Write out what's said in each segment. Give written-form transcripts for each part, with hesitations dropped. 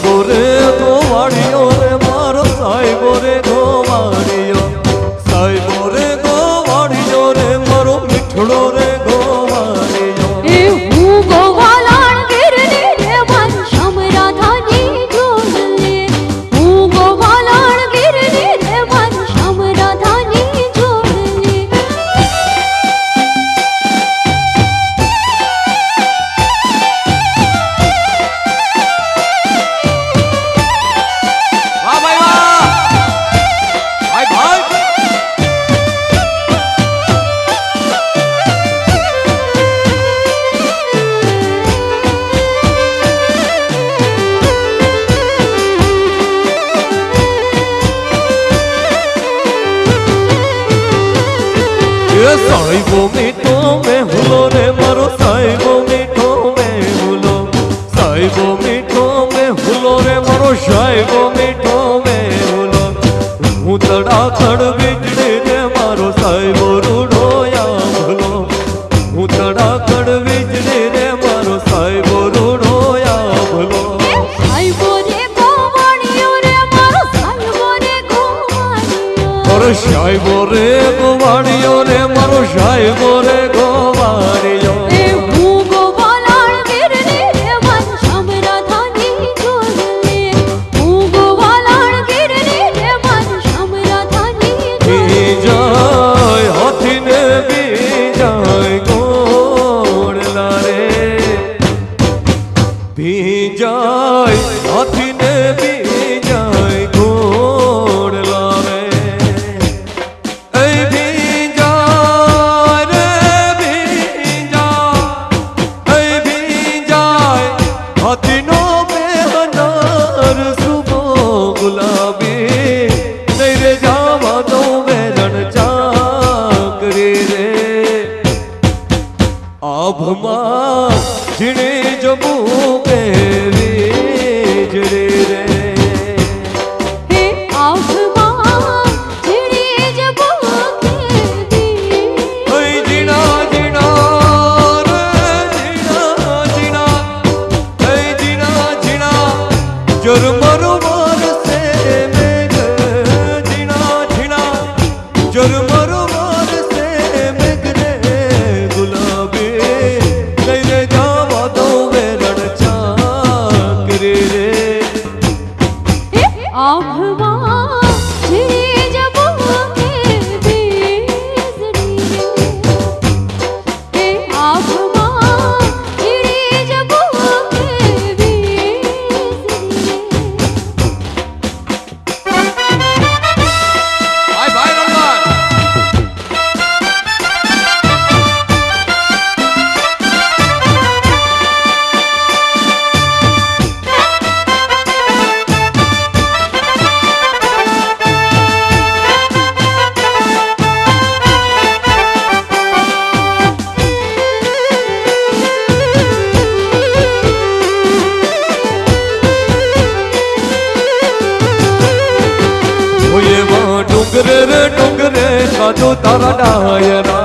સાહેબો રે ગોવાળિયો રે મારો સાહેબો રે ગોવાળિયો સાહેબો રે ગોવાળિયો રે મારો મીઠડો રે ગોવાળિયો એ હું ગોવાલાણ ગીરની રે મન સમરાધાની જોડલે હું ગોવાલાણ ગીરની રે મન સમરાધાની જોડલે વાહ ભાઈ વાહ ભાઈ ભાઈ ये साहिबो मीठो में हुलो रे मारो साहिबो मीठो में हुलो साहिबो मीठो में हुलो रे मारो साहिबो मीठो में हुलो हूँ तड़ाखड़ बिजली रे मारो साहिबो रूडो या भूलो हूँ तड़ाखड़ बिजली रे मारो साहिबो रूडो या भूलो સાહેબો રે ગોવાળિયો રે મારો સાહેબો રે ગોવાળિયો और साहिबो रे गोवाड़ियो रे मारो साहिबो रे गोवाड़ियो એ હું ગોવાલાણ ગીરની રે મન સમરાધાની જોડલે હું ગોવાલાણ ગીરની રે મન સમરાધાની જોડલે जाय हाथी ने भी जाय गोड़ला रे भी जाय हाथी ने भी जाय गोड़ला रे ऐ भी जाय रे भी जाय ऐ भी जाय हाथी नो बेहनार सुबो गुलाबी नहीं रे जावा तो वेरण चाकरी रे आभमा जिणे जबू के वीजड़ी रे હે આભમાં જીણે જબો કેવી ऐ जीना जीना रे जीना जीना ऐ जीना जीना जुर्मर मार से मेघ जीना जीना जुर्मर मार से मेघ रे गुलाबी नहीं रे जावा तो वेरण चाकरी रे હે આભમાં જીણે જબો કેવી હે આભમાં જીણે જબો કેવી भाई भाई रमजान ये वहाँ डूंगरे रे डूंगरे कादो तारा डायरा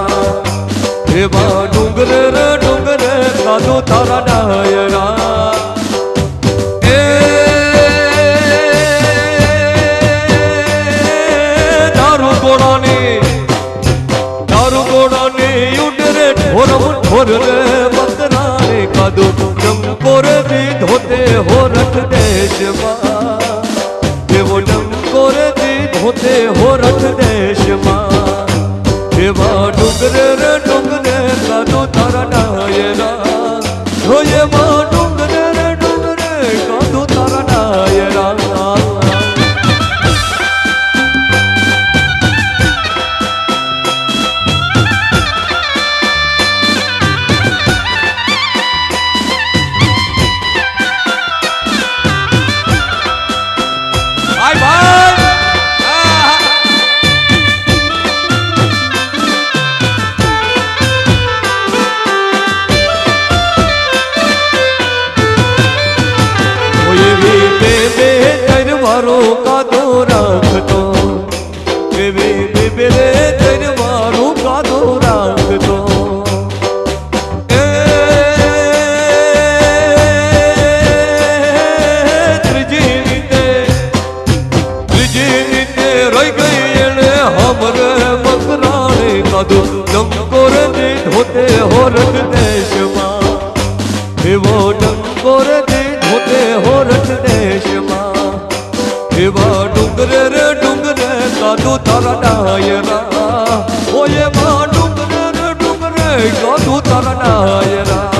ये वहाँ डूंगरे रे डूंगरे कादो तारा डायरा ए दारू गोड़ानी उडरे ठोरम ठोर रे बकराने कादो डंकोरे भी धोते हो रख देश माँ ये वो डंकोरे भी धोते हो रख देश माँ एवा डुंगरे रे डुंगरे कादो तारा डायरा हो ये माँ डुंगरे रे डुंगरे कादो तारा डायरा भाई भाई ગાધું તારા ડાયરા ઓય માં ડુંગરે રે ડુંગરે ગાધું તારા ડાયરા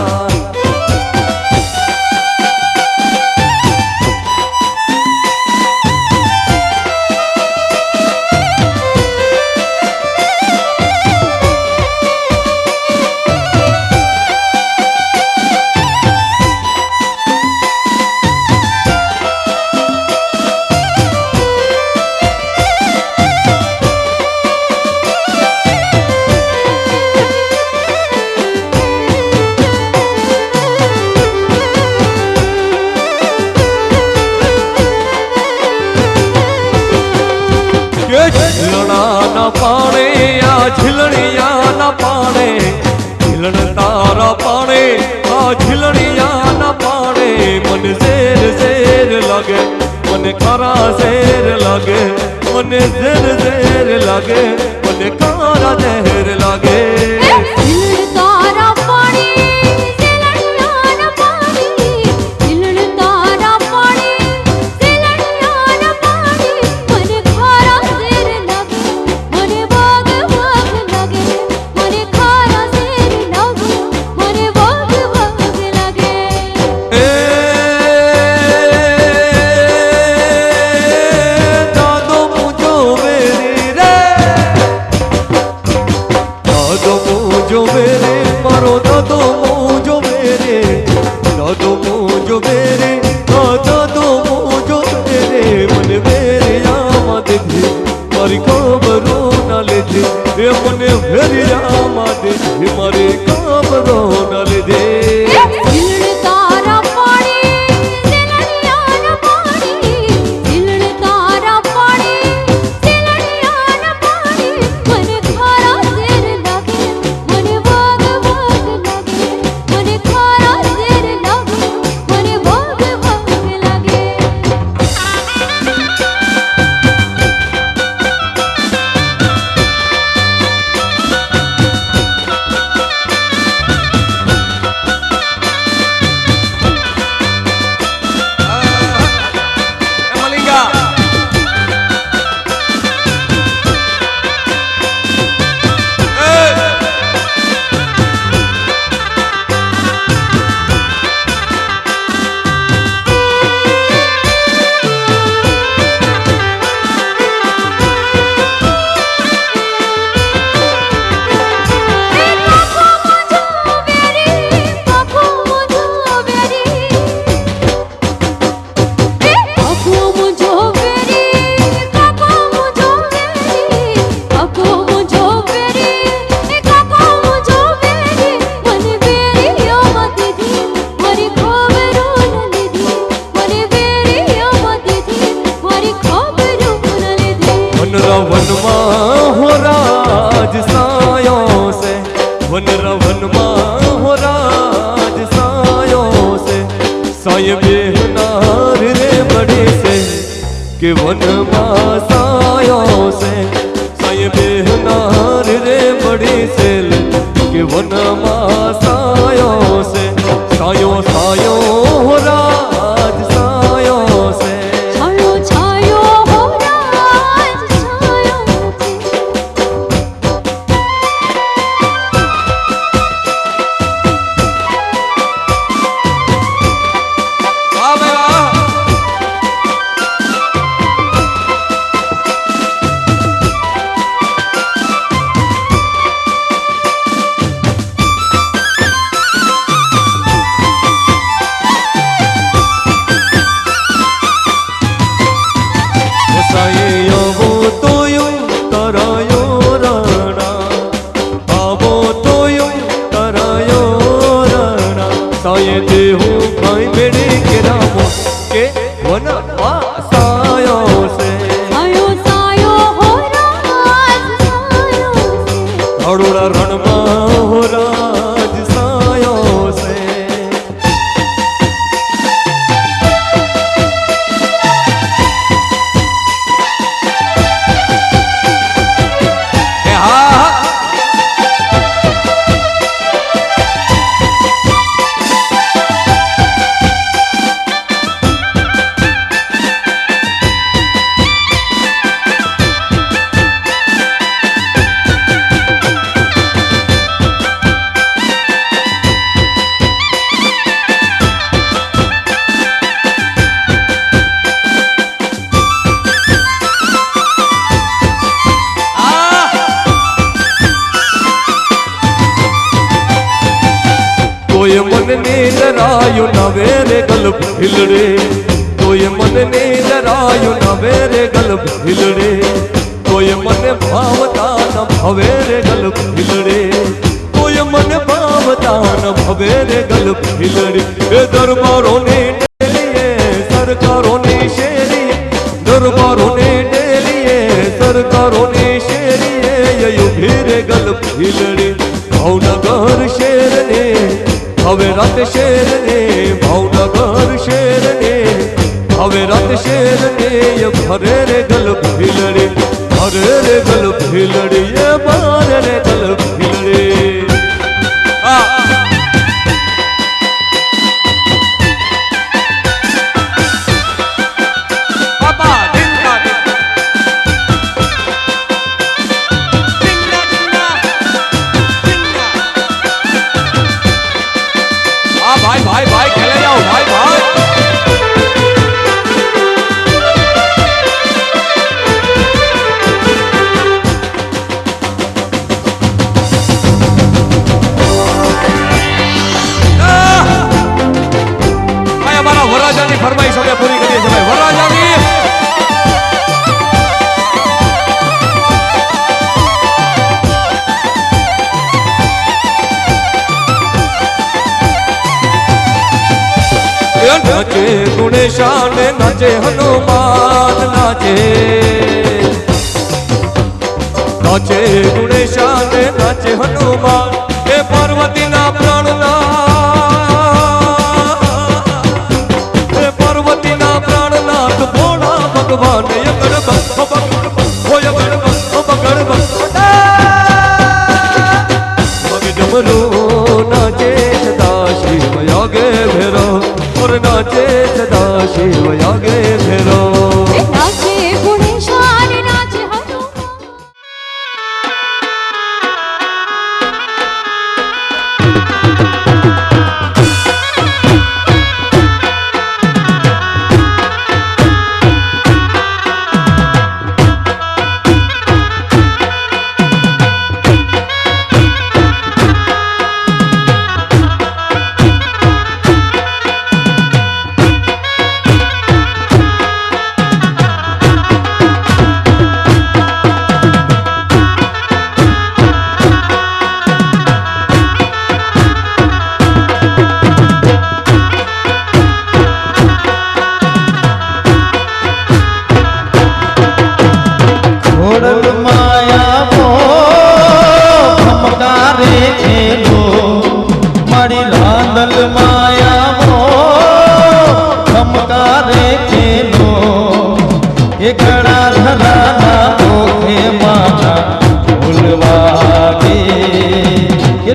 झिलना पाणे आ झिलनिया न पाणे झिलन तारा पाणे आ झिलनिया न पाणे मन ज़ेर ज़ेर लागे मन खारा ज़ेर लागे मन ज़ेर ज़ेर लागे मन खारा ज़ेर लागे મને ભેરિયા માટે મારે કાબરો ન લીધે वन में हो राज सायों से साय बेहनार रे बड़े से कि वन में सायों से साय बेहनार रे बड़े से कि वन में सायों से सायों सायों हो राज सायों से જરાયું નવે રે ગલ્પ હિલડે તોય મને જરાયું નવે રે ગલ્પ હિલડે તોય મને ભાવતા ન ભવે રે ગલ્પ હિલડે તોય મને ભાવતા ન ભવે રે ગલ્પ હિલડે એ દરબારોને ડેલીએ સરકારોની શેરીએ દરબારોને ડેલીએ સરકારોની શેરીએ ઉભી રે ગલ્પ હિલડે ભાવનગર શેરને હવે રાત શેરને ભાવનગર શેરને હવે રાત શેરને ભરે રે ગલ્પ હિલડે ભરે રે ગલ્પ હિલડે ભરે રે ગલ્પ હિલડે भाई भाई भाई खेले जाओ भाई भाई भाई हमारा वरराजा की फरमाइश हमने पूरी करी है भाई वरराजा की नाचे गुणेशान नाचे हनुमान नाचे नाचे गुणेशान नाचे हनुमान हे पार्वती ना प्राणना हे पार्वती ना प्राणनाथ भोला भगवान यगड़ डमरू नाचे सदा शिव यागे भेरो और नाचे सदा शिव यागे भेरो नाचे गुणेशान नाचे हनुमान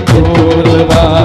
ढोलवा